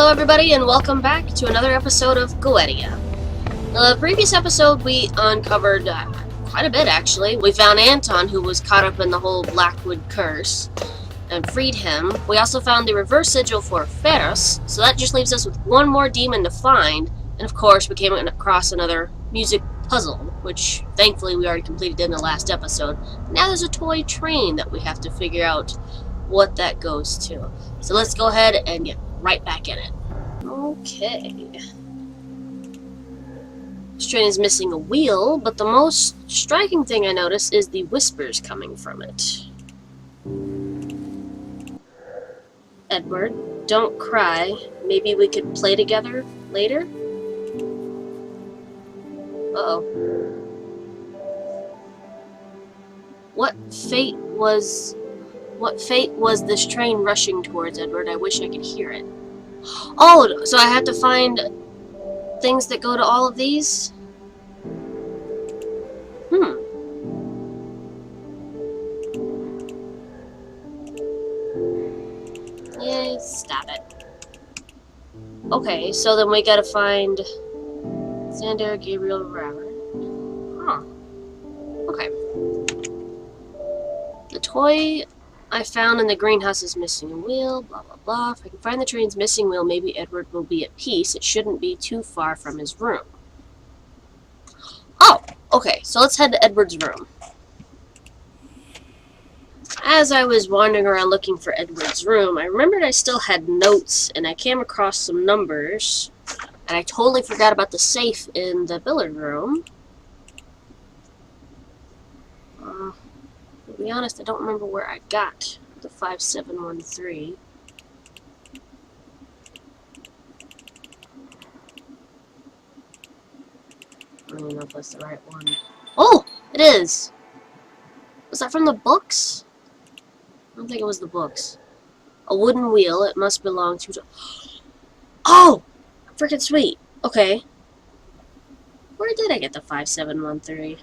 Hello everybody and welcome back to another episode of Goëtia. The previous episode we uncovered quite a bit actually. We found Anton, who was caught up in the whole Blackwood curse, and freed him. We also found the reverse sigil for Ferris, so that just leaves us with one more demon to find, and of course we came across another music puzzle, which thankfully we already completed in the last episode. Now there's a toy train that we have to figure out what that goes to. So let's go ahead and get right back in it. Okay. This train is missing a wheel, but the most striking thing I notice is the whispers coming from it. Edward, don't cry. Maybe we could play together later? Uh-oh. What fate was this train rushing towards, Edward? I wish I could hear it. Oh, so I have to find things that go to all of these? Yeah, stop it. Okay, so then we gotta find Xander, Gabriel, Robert. Huh. Okay. The toy I found in the greenhouse is missing a wheel, blah blah blah. If I can find the train's missing wheel, maybe Edward will be at peace. It shouldn't be too far from his room. Oh, okay, so let's head to Edward's room. As I was wandering around looking for Edward's room, I remembered I still had notes, and I came across some numbers, and I totally forgot about the safe in the billiard room. To be honest, I don't remember where I got the 5713. I don't even know if that's the right one. Oh! It is! Was that from the books? I don't think it was the books. A wooden wheel. It must belong to... Oh! Freaking sweet. Okay. Where did I get the 5713?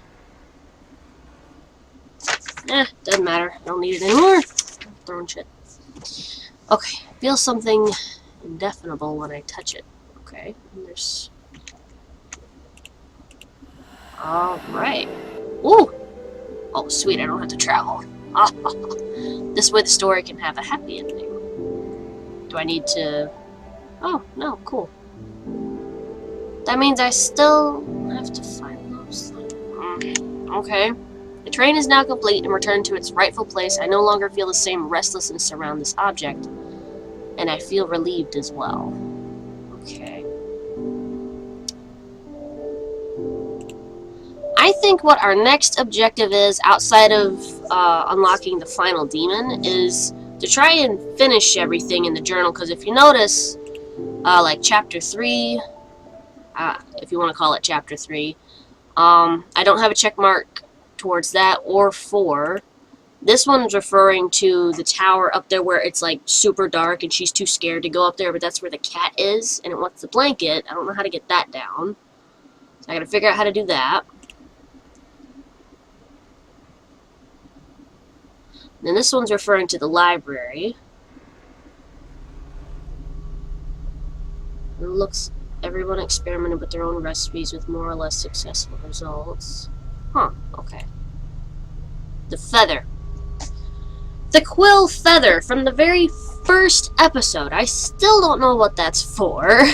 Doesn't matter. I don't need it anymore. I'm throwing shit. Okay. I feel something indefinable when I touch it. Okay. And there's... Alright. Ooh! Oh, sweet. I don't have to travel. This way the story can have a happy ending. Do I need to... Oh, no. Cool. That means I still have to find those things. Okay. The train is now complete and returned to its rightful place. I no longer feel the same restlessness around this object, and I feel relieved as well. Okay. I think what our next objective is, outside of unlocking the final demon, is to try and finish everything in the journal, because if you notice, like Chapter 3, if you want to call it Chapter 3, I don't have a check mark towards that, or 4. This one's referring to the tower up there where it's like super dark and she's too scared to go up there, but that's where the cat is and it wants the blanket. I don't know how to get that down, so I gotta figure out how to do that. And then this one's referring to the library. It looks everyone experimented with their own recipes with more or less successful results. Huh, okay. The feather. The quill feather from the very first episode. I still don't know what that's for,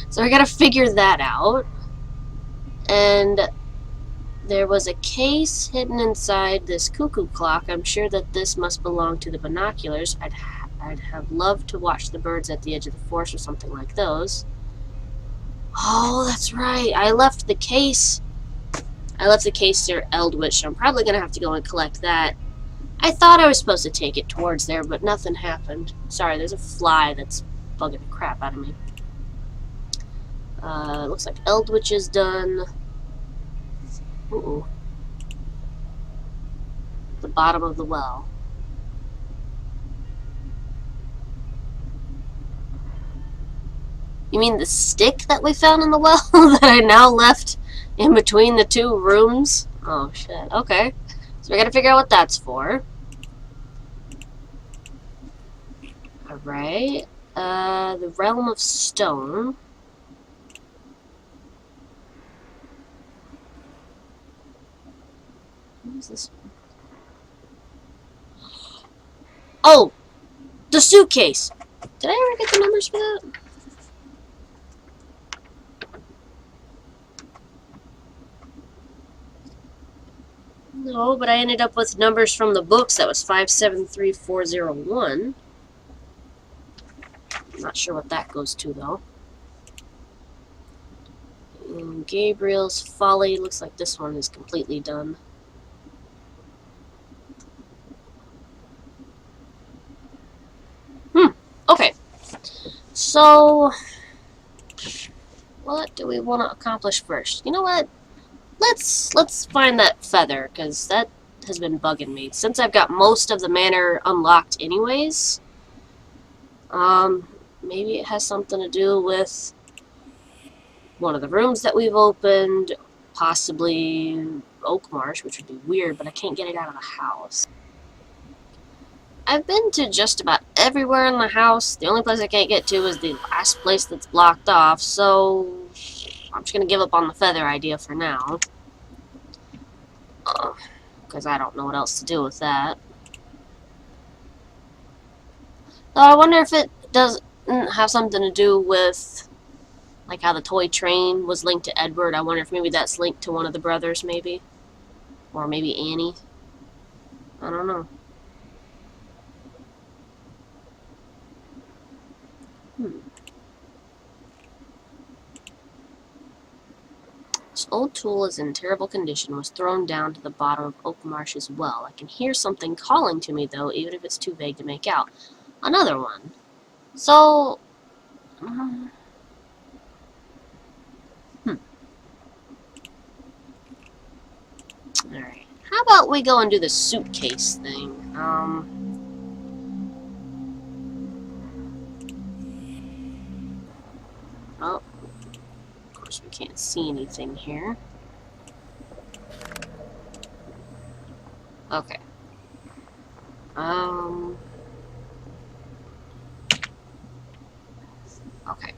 so I gotta figure that out. And there was a case hidden inside this cuckoo clock. I'm sure that this must belong to the binoculars. I'd have loved to watch the birds at the edge of the forest or something like those. Oh, that's right. I left the case near Eldwich. I'm probably going to have to go and collect that. I thought I was supposed to take it towards there, but nothing happened. Sorry, there's a fly that's bugging the crap out of me. Looks like Eldwich is done. Ooh. The bottom of the well. You mean the stick that we found in the well that I now left in between the two rooms? Oh, shit. Okay. So we gotta figure out what that's for. Alright. The Realm of Stone. What is this? Oh! The suitcase! Did I ever get the numbers for that? No, but I ended up with numbers from the books. That was 573401. I'm not sure what that goes to, though. And Gabriel's Folly. Looks like this one is completely done. Okay. So, what do we want to accomplish first? You know what? Let's find that feather, because that has been bugging me. Since I've got most of the manor unlocked anyways, maybe it has something to do with one of the rooms that we've opened, possibly Oak Marsh, which would be weird, but I can't get it out of the house. I've been to just about everywhere in the house. The only place I can't get to is the last place that's blocked off, so I'm just going to give up on the feather idea for now. Because I don't know what else to do with that. Though I wonder if it doesn't have something to do with, like, how the toy train was linked to Edward. I wonder if maybe that's linked to one of the brothers, maybe. Or maybe Annie. I don't know. This old tool is in terrible condition, was thrown down to the bottom of Oak Marsh's well. I can hear something calling to me, though, even if it's too vague to make out. Another one. So... Alright. How about we go and do the suitcase thing? Oh. Of course, we can't see anything here. Okay. Okay.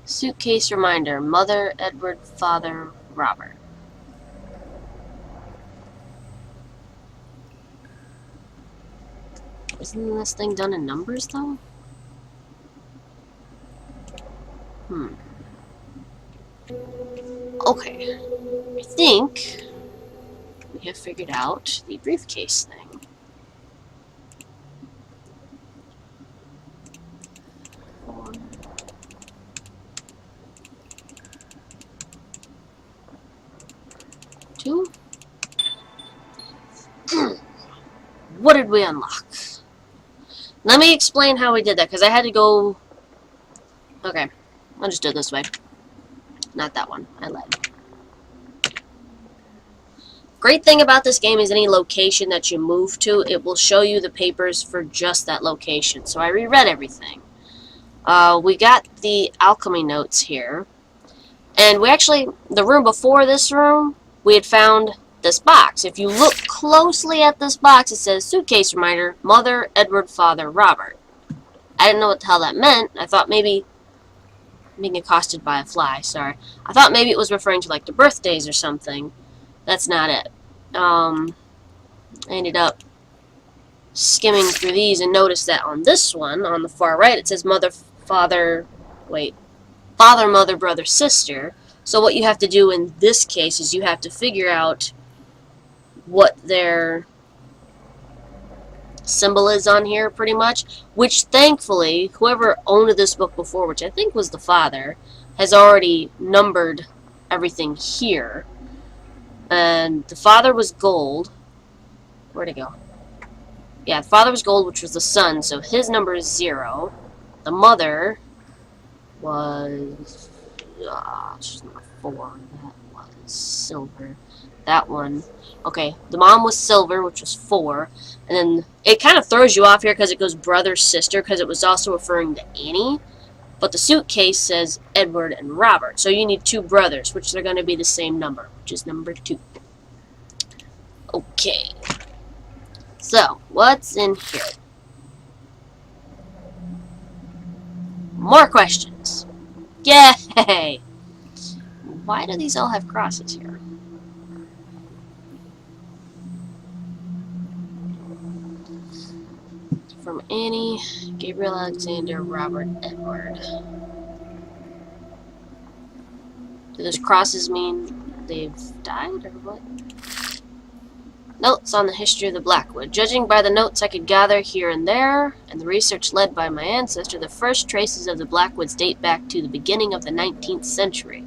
Suitcase reminder. Mother, Edward, Father, Robert. Isn't this thing done in numbers, though? Okay. I think we have figured out the briefcase thing. Two. What did we unlock? Let me explain how we did that, because I had to go... Okay, I'll just do it this way. Not that one. I lied. Great thing about this game is any location that you move to, it will show you the papers for just that location. So I reread everything. We got the alchemy notes here. And we actually, the room before this room, we had found this box. If you look closely at this box, it says suitcase reminder, Mother, Edward, Father, Robert. I didn't know what the hell that meant. I thought maybe... being accosted by a fly, sorry. I thought maybe it was referring to, like, the birthdays or something. That's not it. I ended up skimming through these and noticed that on this one, on the far right, it says Mother, Father, Mother, Brother, Sister. So what you have to do in this case is you have to figure out what their symbol is on here, pretty much, which thankfully whoever owned this book before, which I think was the father, has already numbered everything here. And the father was gold. Where'd it go? Yeah, the father was gold, which was the son, so his number is 0. The mother was she's not 4. That was silver. That one. Okay, the mom was silver, which was 4. And then it kind of throws you off here because it goes brother, sister, because it was also referring to Annie. But the suitcase says Edward and Robert. So you need 2 brothers, which they're going to be the same number, which is number 2. Okay. So, what's in here? More questions. Yay! Why do these all have crosses here? From Annie, Gabriel Alexander, Robert Edward. Do those crosses mean they've died, or what? Notes on the history of the Blackwood. Judging by the notes I could gather here and there, and the research led by my ancestor, the first traces of the Blackwoods date back to the beginning of the 19th century.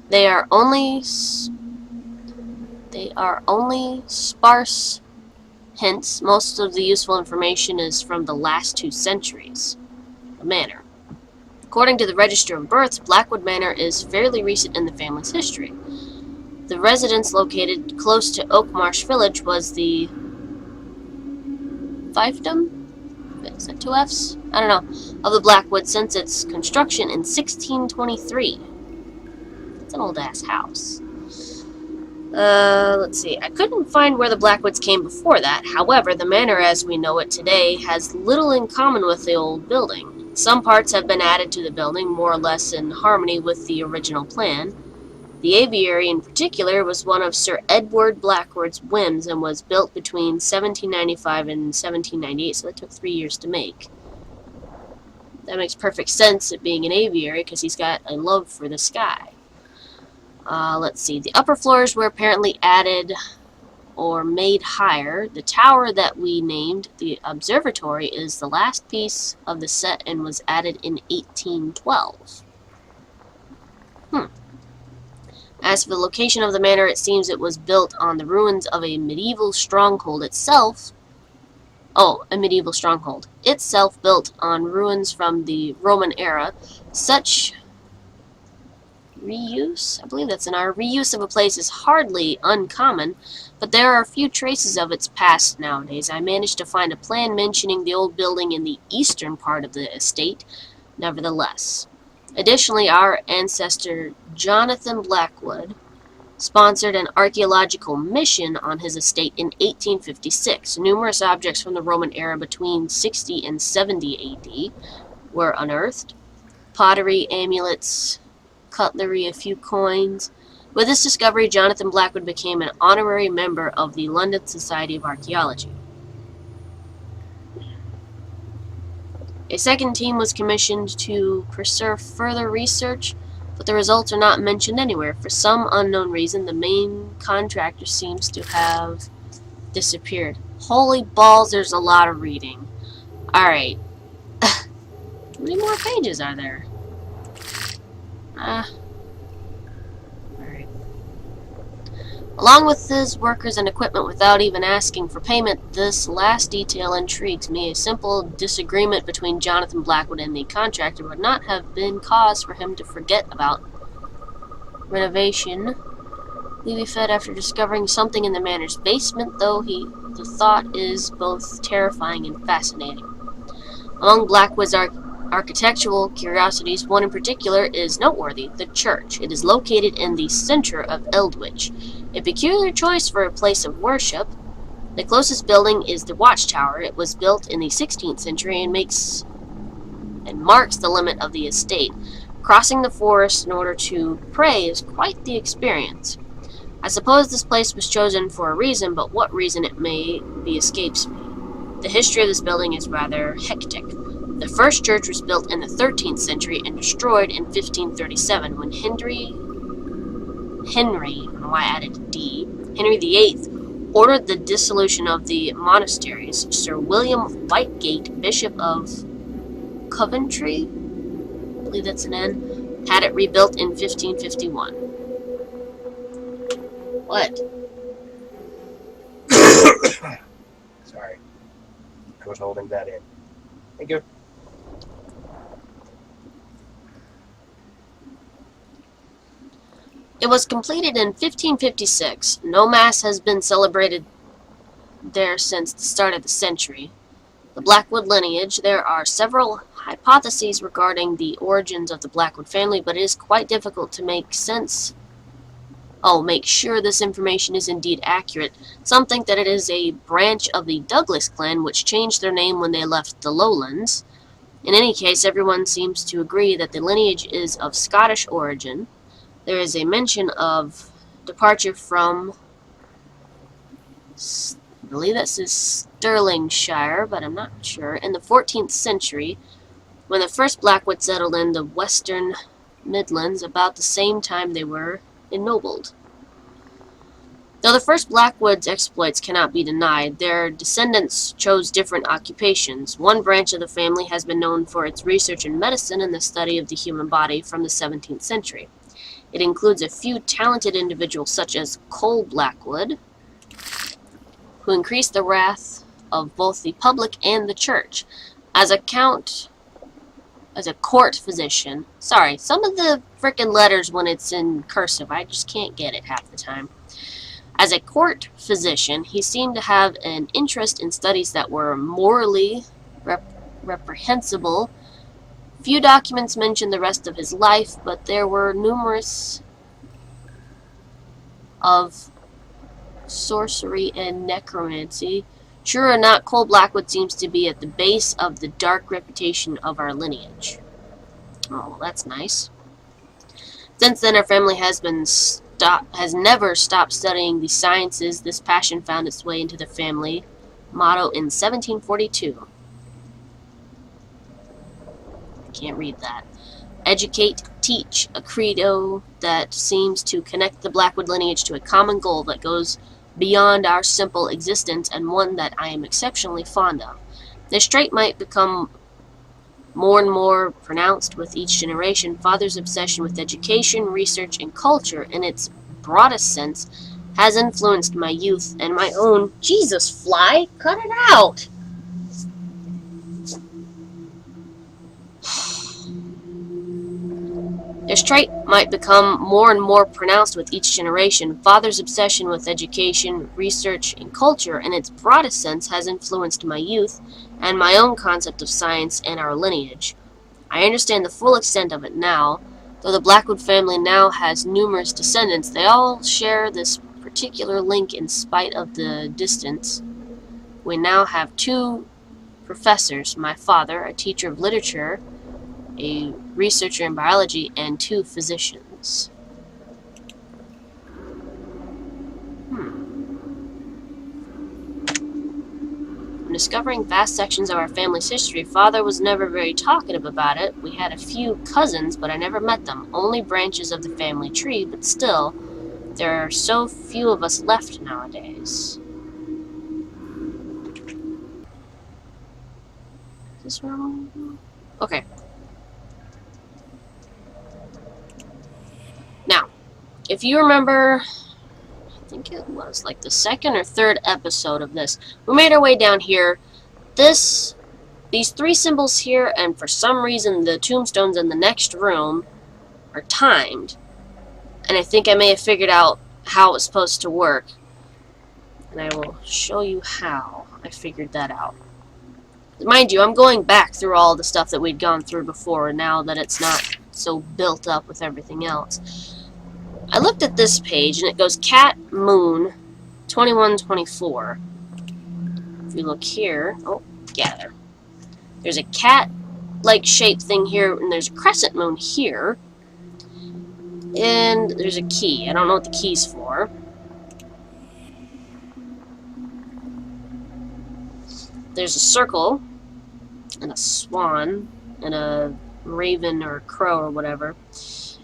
They are only sparse hints. Most of the useful information is from the last 2 centuries. The manor. According to the Register of Births, Blackwood Manor is fairly recent in the family's history. The residence located close to Oakmarsh Village was the fiefdom? Is that 2 F's? I don't know. Of the Blackwood since its construction in 1623. It's an old-ass house. Let's see. I couldn't find where the Blackwoods came before that. However, the manor as we know it today has little in common with the old building. Some parts have been added to the building, more or less in harmony with the original plan. The aviary in particular was one of Sir Edward Blackwood's whims and was built between 1795 and 1798, so that took 3 years to make. That makes perfect sense, it being an aviary, because he's got a love for the sky. Let's see. The upper floors were apparently added or made higher. The tower that we named the observatory is the last piece of the set and was added in 1812. As for the location of the manor, it seems it was built on the ruins of a medieval stronghold itself. Oh, a medieval stronghold. Itself built on ruins from the Roman era. Such reuse, I believe that's an R, reuse of a place is hardly uncommon, but there are few traces of its past nowadays. I managed to find a plan mentioning the old building in the eastern part of the estate, nevertheless. Additionally, our ancestor Jonathan Blackwood sponsored an archaeological mission on his estate in 1856. Numerous objects from the Roman era between 60 and 70 AD were unearthed. Pottery, amulets, cutlery, a few coins. With this discovery, Jonathan Blackwood became an honorary member of the London Society of Archaeology. A second team was commissioned to pursue further research, but the results are not mentioned anywhere. For some unknown reason, the main contractor seems to have disappeared. Holy balls, there's a lot of reading. Alright. How many more pages are there? Alright. Along with his workers and equipment without even asking for payment, this last detail intrigues me. A simple disagreement between Jonathan Blackwood and the contractor would not have been cause for him to forget about renovation. Levy fed after discovering something in the manor's basement, though the thought is both terrifying and fascinating. Among Blackwood's architectural curiosities, one in particular is noteworthy: the church. It is located in the center of Eldwich, a peculiar choice for a place of worship. The closest building is the watchtower. It was built in the 16th century and marks the limit of the estate. Crossing the forest in order to pray is quite the experience. I suppose this place was chosen for a reason, but what reason it may be escapes me. The history of this building is rather hectic. The first church was built in the 13th century and destroyed in 1537 when Henry, I don't know why I added D, Henry VIII ordered the dissolution of the monasteries. Sir William Whitegate, Bishop of ʻɡoʊt'ti, I believe that's an N, had it rebuilt in 1551. What? Sorry. I was holding that in. Thank you. It was completed in 1556. No mass has been celebrated there since the start of the century. The Blackwood lineage. There are several hypotheses regarding the origins of the Blackwood family, but it is quite difficult to make sure this information is indeed accurate. Some think that it is a branch of the Douglas clan, which changed their name when they left the lowlands. In any case, everyone seems to agree that the lineage is of Scottish origin. There is a mention of departure from, I believe this is Stirlingshire, but I'm not sure, in the 14th century, when the first Blackwood settled in the Western Midlands about the same time they were ennobled. Though the first Blackwood's exploits cannot be denied, their descendants chose different occupations. One branch of the family has been known for its research in medicine and the study of the human body from the 17th century. It includes a few talented individuals such as ʻɡoʊ Blackwood, who increased the wrath of both the public and the church. As a court physician, sorry, some of the frickin' letters when it's in cursive, I just can't get it half the time. As a court physician, he seemed to have an interest in studies that were morally reprehensible. Few documents mention the rest of his life, but there were numerous of sorcery and necromancy. Sure or not, ʻɡoʊ Blackwood seems to be at the base of the dark reputation of our lineage. Oh, well, that's nice. Since then, our family has never stopped studying the sciences. This passion found its way into the family motto in 1742. I can't read that. Educate, teach, a credo that seems to connect the Blackwood lineage to a common goal that goes beyond our simple existence, and one that I am exceptionally fond of. This trait might become more and more pronounced with each generation. Father's obsession with education, research, and culture, in its broadest sense, has influenced my youth and my own... Jesus, fly! Cut it out! This trait might become more and more pronounced with each generation. Father's obsession with education, research, and culture, in its broadest sense, has influenced my youth and my own concept of science and our lineage. I understand the full extent of it now. Though the Blackwood family now has numerous descendants, they all share this particular link in spite of the distance. We now have 2 professors, my father, a teacher of literature, a researcher in biology, and 2 physicians. In discovering vast sections of our family's history, Father was never very talkative about it. We had a few cousins, but I never met them. Only branches of the family tree, but still, there are so few of us left nowadays. Is this wrong? Okay. Now, if you remember, I think it was like the 2nd or 3rd episode of this, we made our way down here. These 3 symbols here, and for some reason the tombstones in the next room are timed. And I think I may have figured out how it's supposed to work. And I will show you how I figured that out. Mind you, I'm going back through all the stuff that we'd gone through before, now that it's not so built up with everything else. I looked at this page, and it goes Cat, Moon, 2124. If you look here, oh, gather. There's a cat-like shaped thing here, and there's a crescent moon here. And there's a key. I don't know what the key's for. There's a circle, and a swan, and a raven or a crow or whatever.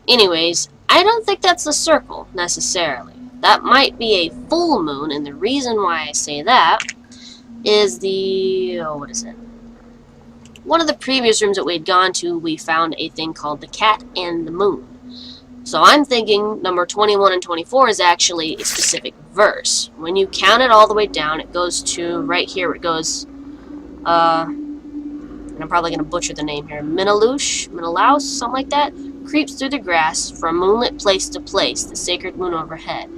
Anyways, I don't think that's a circle, necessarily. That might be a full moon, and the reason why I say that is what is it? One of the previous rooms that we'd gone to, we found a thing called the cat and the moon. So I'm thinking number 21 and 24 is actually a specific verse. When you count it all the way down, it goes to right here. It goes, and I'm probably going to butcher the name here, Menelaus, something like that, creeps through the grass from moonlit place to place, the sacred moon overhead.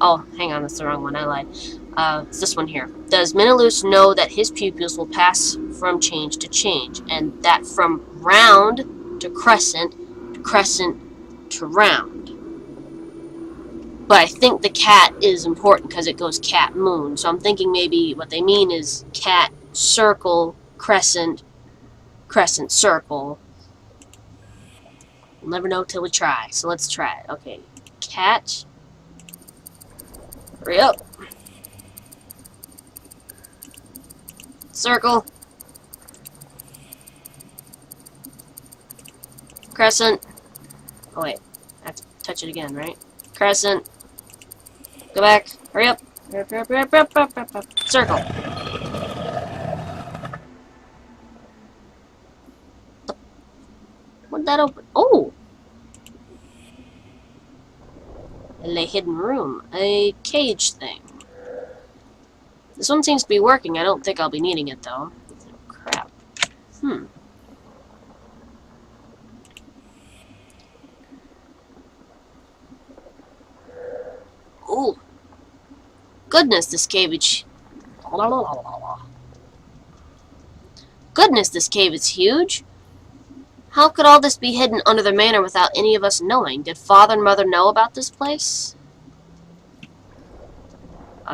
Oh, hang on, that's the wrong one, I lied. It's this one here. Does Menelaus know that his pupils will pass from change to change, and that from round to crescent to round? But I think the cat is important because it goes cat, moon, so I'm thinking maybe what they mean is cat, circle, crescent, crescent, circle. We'll never know till we try, so let's try it. Okay, cat. Hurry up. Circle. Crescent. Oh wait, I have to touch it again, right? Crescent. Go back. Hurry up. Circle. What'd that open? Oh! A hidden room. A cage thing. This one seems to be working. I don't think I'll be needing it, though. Oh, crap. Ooh. Goodness, this cave is... Goodness, this cave is huge. How could all this be hidden under the manor without any of us knowing? Did Father and Mother know about this place?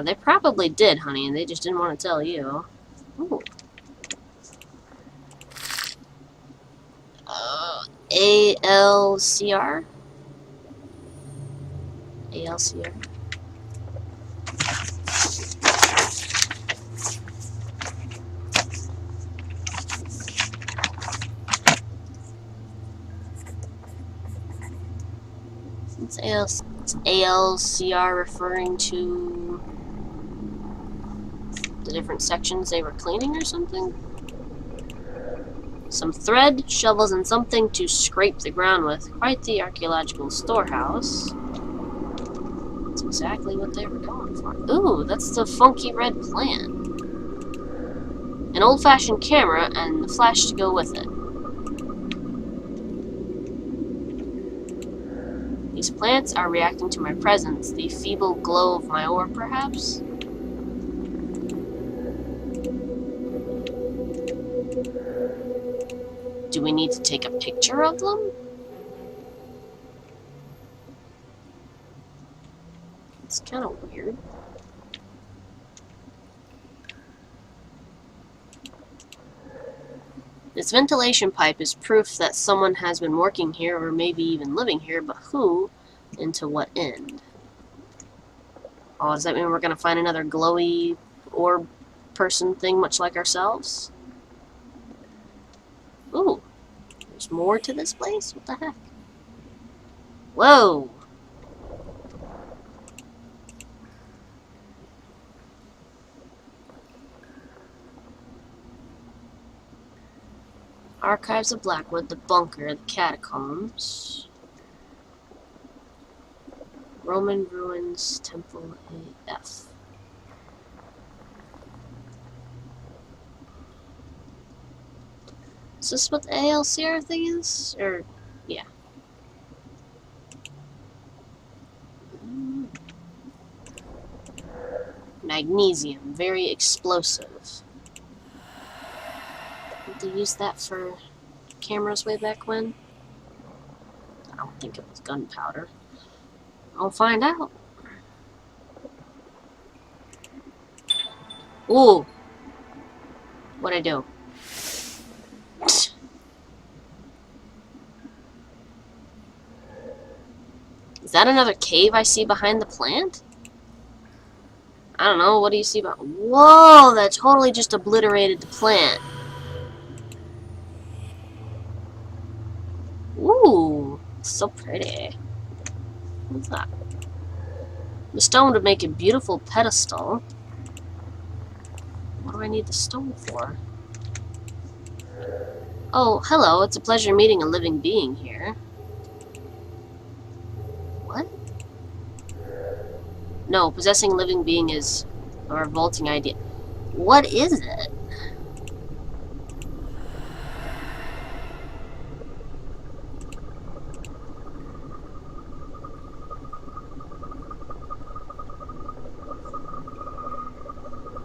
They probably did, honey, and they just didn't want to tell you. Ooh. ALCR? ALCR. It's ALCR referring to the different sections they were cleaning or something? Some thread, shovels, and something to scrape the ground with. Quite the archaeological storehouse. That's exactly what they were going for. Ooh, that's the funky red plant. An old-fashioned camera and the flash to go with it. These plants are reacting to my presence. The feeble glow of my orb, perhaps? Do we need to take a picture of them? It's kind of weird. This ventilation pipe is proof that someone has been working here or maybe even living here, but who and to what end? Oh, does that mean we're going to find another glowy orb person thing much like ourselves? Ooh, there's more to this place? What the heck? Whoa! Archives of Blackwood, the bunker, the catacombs. Roman ruins, temple AF. Is this what the ALCR thing is? Or, yeah. Magnesium, very explosive. Did they use that for cameras way back when? I don't think it was gunpowder. I'll find out. Ooh. What'd I do? Is that another cave I see behind the plant? I don't know. What do you see about? Whoa! That totally just obliterated the plant. Ooh, so pretty. What's that? The stone would make a beautiful pedestal. What do I need the stone for? Oh, hello. It's a pleasure meeting a living being here. What? No, possessing a living being is a revolting idea. What is it?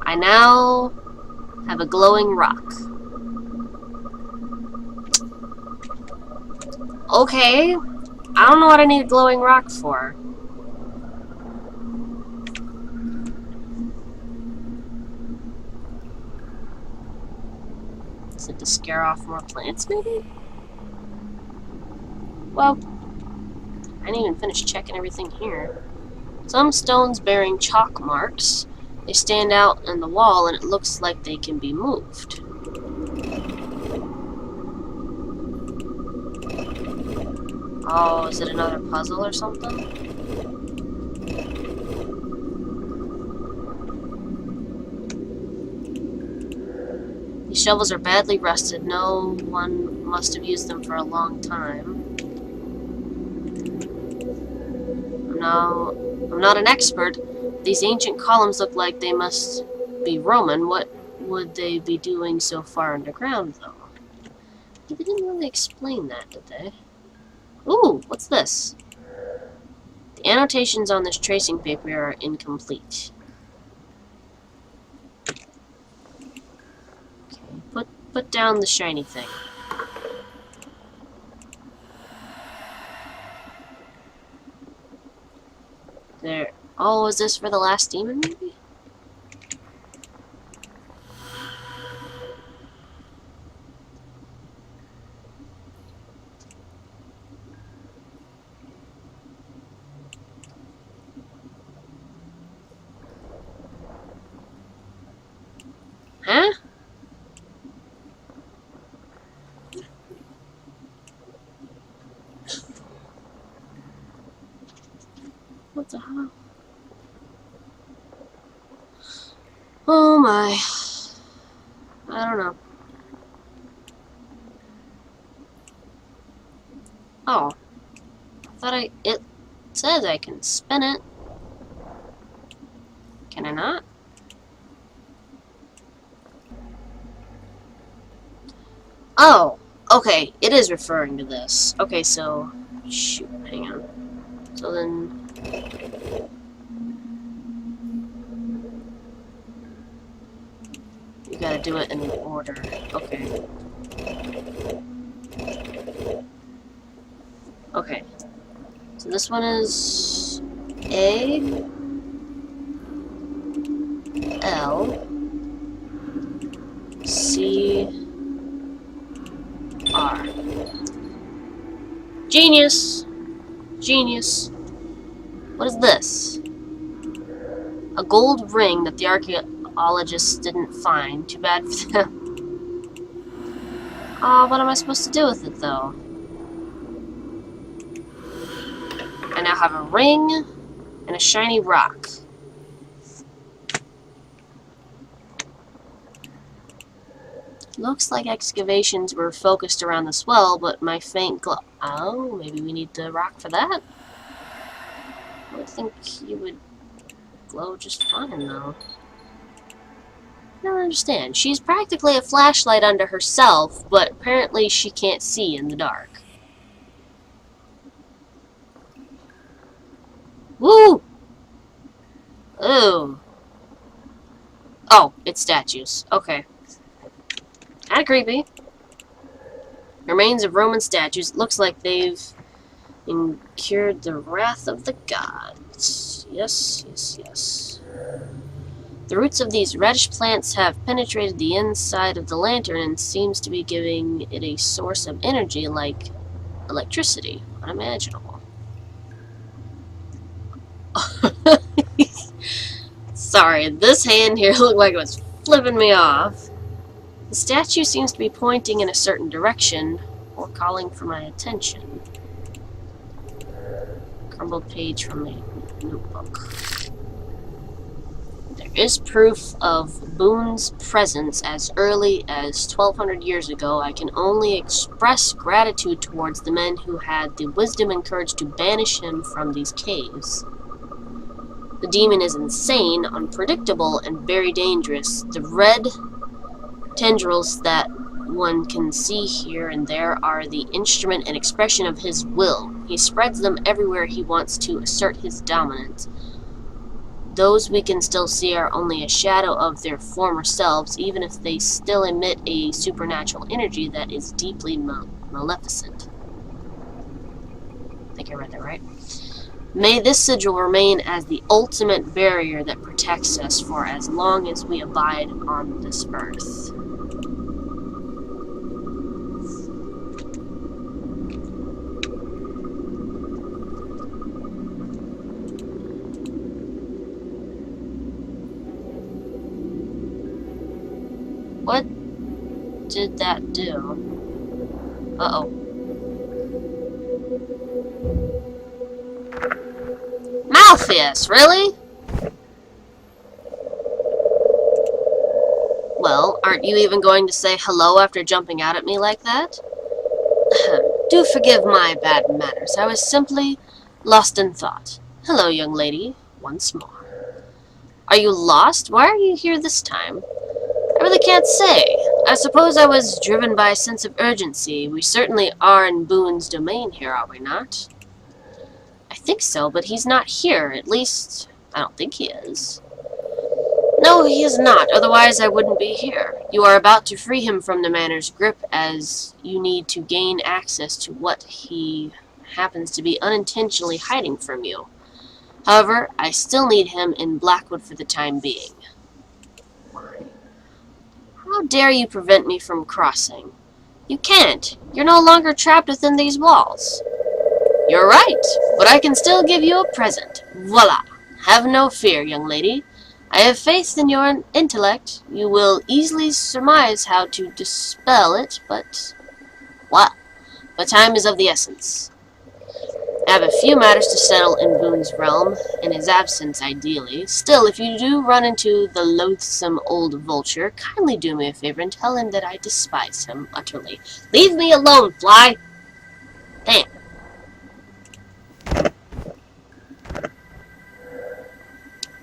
I now have a glowing rock. Okay, I don't know what I need a glowing rock for. Is it to scare off more plants, maybe? Well, I didn't even finish checking everything here. Some stones bearing chalk marks. They stand out on the wall and it looks like they can be moved. Oh, is it another puzzle or something? These shovels are badly rusted. No one must have used them for a long time. I'm not an expert. These ancient columns look like they must be Roman. What would they be doing so far underground, though? They didn't really explain that, did they? Ooh, what's this? The annotations on this tracing paper are incomplete. Okay, put down the shiny thing. There. Oh, is this for the last demon, maybe? Huh? What the hell? Oh my. I don't know. Oh. I thought it says I can spin it. Can I not? Oh, okay, it is referring to this. Okay, so, shoot, hang on. So then, you gotta do it in order. Okay. Okay. So this one is A, L, C, R. Genius! Genius. What is this? A gold ring that the archaeologists didn't find. Too bad for them. What am I supposed to do with it, though? I now have a ring and a shiny rock. Looks like excavations were focused around this well, but my faint glow... Oh, maybe we need the rock for that? I would think you would glow just fine, though. I don't understand. She's practically a flashlight unto herself, but apparently she can't see in the dark. Woo! Ooh. Oh, it's statues. Okay. Kinda creepy. Remains of Roman statues. It looks like they've incurred the wrath of the gods. Yes, yes, yes. The roots of these reddish plants have penetrated the inside of the lantern and seems to be giving it a source of energy like electricity. Unimaginable. Sorry, this hand here looked like it was flipping me off. The statue seems to be pointing in a certain direction, or calling for my attention. Crumbled page from a notebook. There is proof of Boone's presence as early as 1200 years ago. I can only express gratitude towards the men who had the wisdom and courage to banish him from these caves. The demon is insane, unpredictable, and very dangerous. The red tendrils that one can see here and there are the instrument and expression of his will. He spreads them everywhere he wants to assert his dominance. Those we can still see are only a shadow of their former selves, even if they still emit a supernatural energy that is deeply maleficent. I think I read that right. May this sigil remain as the ultimate barrier that protects us for as long as we abide on this earth. What did that do? Uh-oh. Malphas, really? Well, aren't you even going to say hello after jumping out at me like that? Do forgive my bad manners. I was simply lost in thought. Hello, young lady, once more. Are you lost? Why are you here this time? I really can't say. I suppose I was driven by a sense of urgency. We certainly are in Boone's domain here, are we not? I think so, but he's not here. At least, I don't think he is. No, he is not. Otherwise, I wouldn't be here. You are about to free him from the manor's grip, as you need to gain access to what he happens to be unintentionally hiding from you. However, I still need him in Blackwood for the time being. Why? How dare you prevent me from crossing? You can't. You're no longer trapped within these walls. You're right, but I can still give you a present. Voila! Have no fear, young lady. I have faith in your intellect. You will easily surmise how to dispel it, but... what? But time is of the essence. I have a few matters to settle in Boone's realm, in his absence, ideally. Still, if you do run into the loathsome old vulture, kindly do me a favor and tell him that I despise him utterly. Leave me alone, fly! Damn.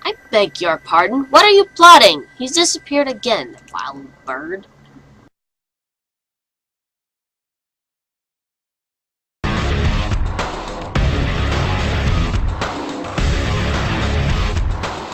I beg your pardon. What are you plotting? He's disappeared again, wild bird.